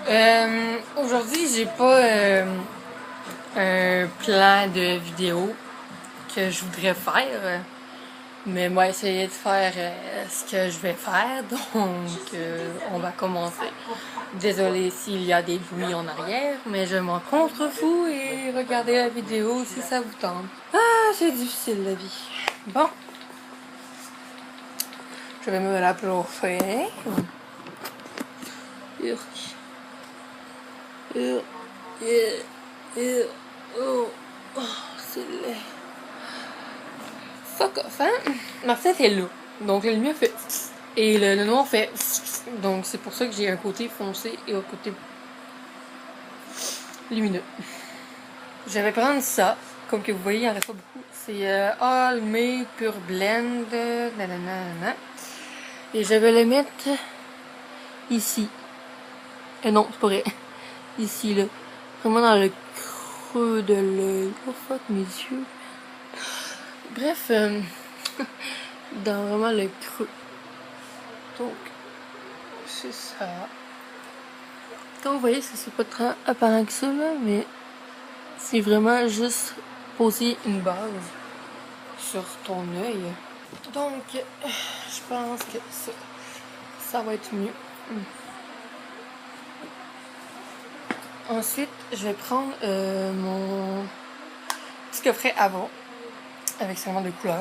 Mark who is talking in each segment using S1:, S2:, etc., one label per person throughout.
S1: Aujourd'hui, j'ai pas un plan de vidéo que je voudrais faire, mais moi, essayer de faire ce que je vais faire, donc on va commencer. Désolée s'il y a des bruits en arrière, mais je m'en contrefous et regardez la vidéo si ça vous tente. Ah, c'est difficile la vie. Bon, je vais me la plauffer. Oh, c'est laid. Fuck off, hein? Ma fenêtre est là. Donc la lumière fait... Et le noir fait... Donc c'est pour ça que j'ai un côté foncé et un côté lumineux. Je vais prendre ça. Comme que vous voyez, il n'y en reste pas beaucoup. C'est All May Pure Blend. Nanana. Et je vais le mettre ici. Non, c'est pas vrai. Ici, là. Vraiment dans le creux de l'œil. Oh fuck, mes yeux. Bref, dans vraiment le creux. Donc, c'est ça. Comme vous voyez, c'est pas très apparent que ça, là, mais c'est vraiment juste poser une base sur ton œil. Donc, je pense que ça va être mieux. Ensuite, je vais prendre mon petit coffret avant, avec seulement de couleurs.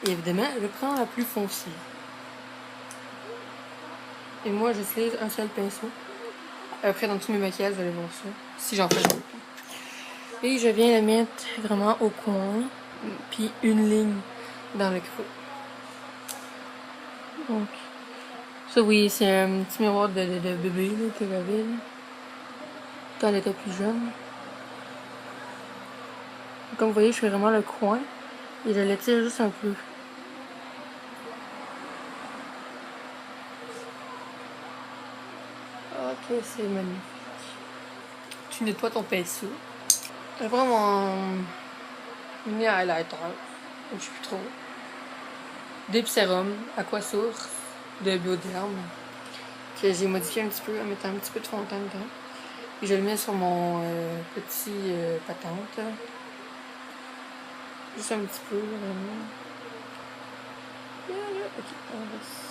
S1: Et évidemment, je prends la plus foncée. Et moi, j'utilise un seul pinceau. Après, dans tous mes maquillages, vous allez voir ça, si j'en fais beaucoup. Et je viens le mettre vraiment au coin, puis une ligne dans le creux. Donc, ça oui, c'est un petit miroir de bébé là, que j'avais quand elle était plus jeune. Comme vous voyez, je fais vraiment le coin et je l'étire juste un peu. Ok, c'est magnifique. Tu nettoies ton pinceau. Je prends mon mini highlighter, je sais plus trop. Deep Serum Aquasource de Bioderm que j'ai modifié un petit peu en mettant un petit peu de fond de teint dedans. Et je le mets sur mon petit patente. Juste un petit peu, vraiment. Ok, on laisse.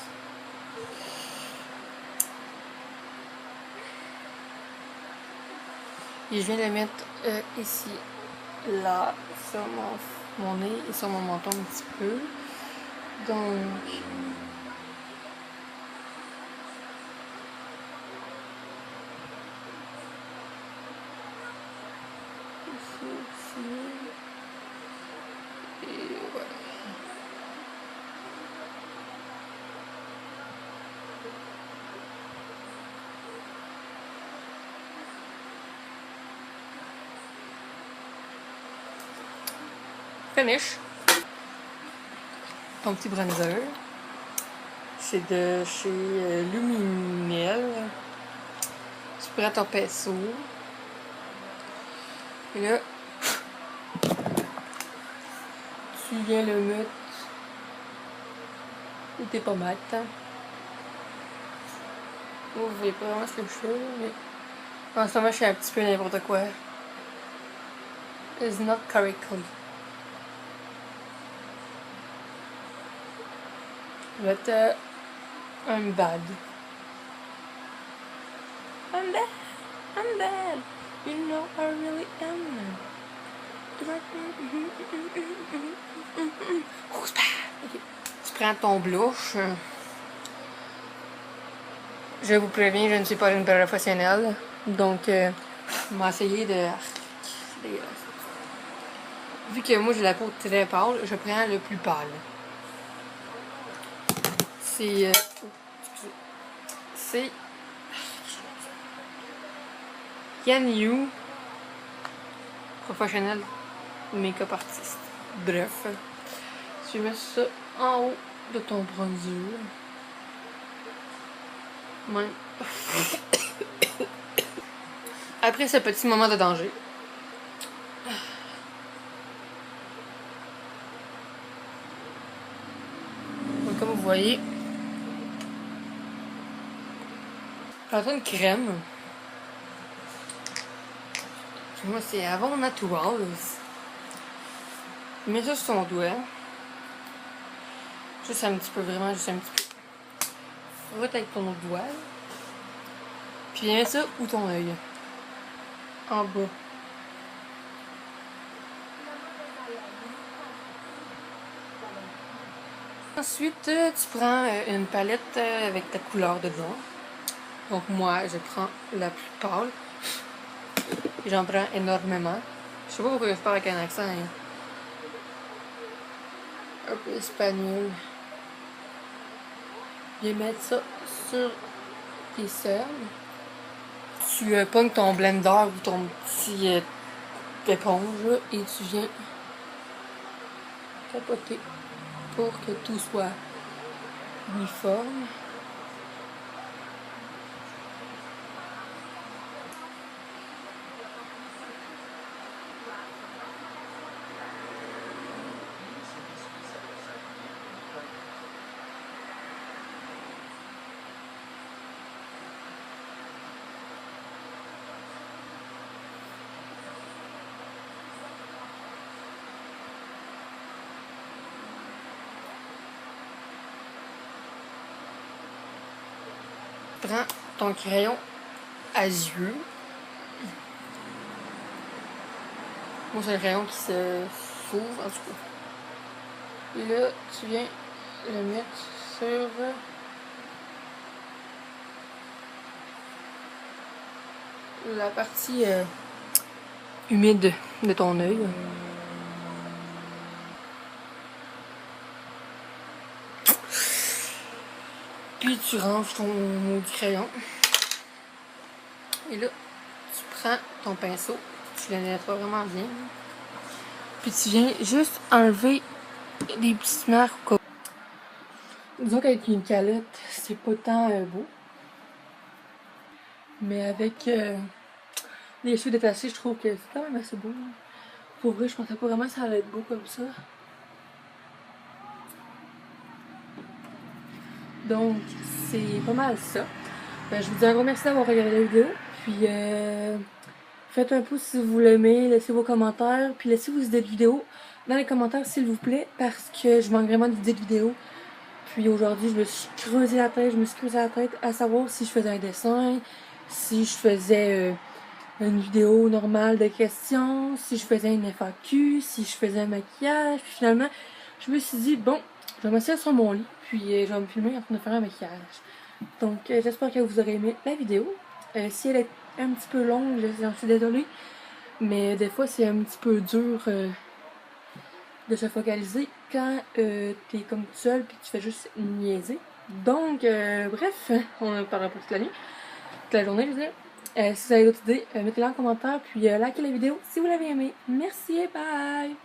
S1: Et je viens le mettre ici, là, sur mon nez et sur mon menton un petit peu. Donc... Ici. Et voilà. Finish. Ton petit bronzer. C'est de chez Luminel. Tu prends ton pinceau. Et là, tu viens le mettre où tes pommettes. Vous voyez pas vraiment ce que je fais, mais en ce moment, je fais un petit peu n'importe quoi. It's not correctly. But I'm bad. I'm bad. I'm bad. You know I really am. Who's bad? Okay. Tu prends ton blush. Je vous préviens, je ne suis pas une professionnelle. Donc, je vais essayer de... Vu que moi j'ai la peau très pâle, je prends le plus pâle. C'est... c'est... Yan Yu, professionnel make-up artiste. Bref, tu mets ça en haut de ton bronzer. Ouais. Après ce petit moment de danger, donc, comme vous voyez, J'entends une crème. Moi, c'est Avon Naturals. Mets ça sur ton doigt. Juste un petit peu, vraiment, juste un petit peu. Frotte avec ton autre doigt. Puis mets ça où ton œil. En bas. Ensuite, tu prends une palette avec ta couleur dedans. Donc moi, je prends la plus pâle. Et j'en prends énormément. Je sais pas pourquoi je parle avec un accent. Hein. Un peu espagnol. Viens mettre ça sur tes cernes. Tu pognes ton blender ou ton petit éponge là, et tu viens capoter pour que tout soit uniforme. Prends ton crayon à yeux. Moi, c'est le crayon qui se s'ouvre, en tout cas. Et là, tu viens le mettre sur la partie humide de ton œil. Puis tu ranges ton crayon. Et là, tu prends ton pinceau. Tu le nettoies vraiment bien. Puis tu viens juste enlever des petites marques. Disons qu'avec une calotte, c'est pas tant beau. Mais avec les cheveux détachés, je trouve que c'est quand même assez beau. Pour vrai, je pensais pas vraiment que ça allait être beau comme ça. Donc, c'est pas mal ça. Ben, je vous dis un gros merci d'avoir regardé la vidéo. Puis, faites un pouce si vous l'aimez, laissez vos commentaires. Puis, laissez vos idées de vidéos dans les commentaires, s'il vous plaît. Parce que je manque vraiment d'idées de vidéos. Puis, aujourd'hui, je me suis creusé la tête. À savoir si je faisais un dessin, si je faisais une vidéo normale de questions, si je faisais une FAQ, si je faisais un maquillage. Puis, finalement, je me suis dit, bon, je vais m'asseoir sur mon lit. Puis, je vais me filmer en train de faire un maquillage. Donc, j'espère que vous aurez aimé la vidéo. Si elle est un petit peu longue, j'en suis désolée. Mais des fois, c'est un petit peu dur de se focaliser quand t'es comme tout seul puis tu fais juste niaiser. Donc, bref, on en parlera pas toute la nuit. Toute la journée, je veux dire. Si vous avez d'autres idées, mettez-les en commentaire. Puis, likez la vidéo si vous l'avez aimé. Merci et bye!